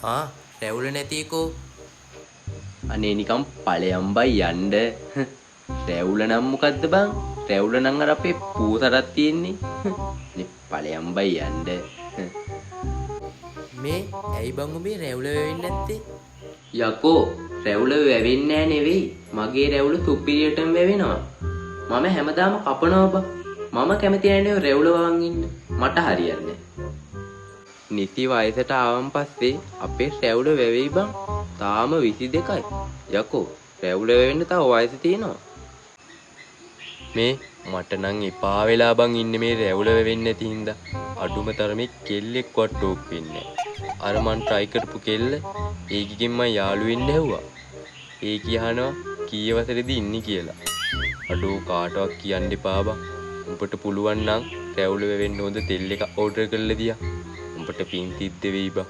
රැවුල නැතිකෝ. අනේ නිකම් ඵලයන් බයි යන්න. රැවුල නම් මොකද්ද බං? රැවුල නම් අර අපේ පූසටත් තියෙන්නේ. නේ ඵලයන් බයි යන්න. මේ ඇයි බං උඹේ රැවුල වෙවෙන්නේ නැත්තේ? යකෝ රැවුල වැවෙන්නේ නෑ නෙවෙයි. මගේ රැවුල තුප්පිරියටම වැවෙනවා. මම හැමදාම කපනවා බං. මම කැමති නෑනේ රැවුල වවන් ඉන්න. මට හරියන්නේ නෑ. නිති වයසට ආවන් පස්සේ අපේ රැවුල වැවෙයි බං. තාම 22යි. යකෝ රැවුල වැවෙන්න තව වයස තියෙනවා. මේ මට නම් එපා වෙලා බං ඉන්නේ මේ රැවුල වැවෙන්නේ නැති හින්දා. අඩුම තරමේ කෙල්ලෙක්වත් ටෝක් වෙන්නේ නෑ. අර මං try කරපු කෙල්ල ඒකිගෙන් මං යාළු වෙන්න හැව්වා. ඒ කියනවා කී වසරේද ඉන්නේ කියලා. අඩෝ කාටවත් කියන්න එපා බං. උඹට පුළුවන් නම් රැවුල වැවෙන්න හොඳ තෙල් එක ඕඩර් කරලා දියා. උඹට පින් සිද්ධ වෙයි බං.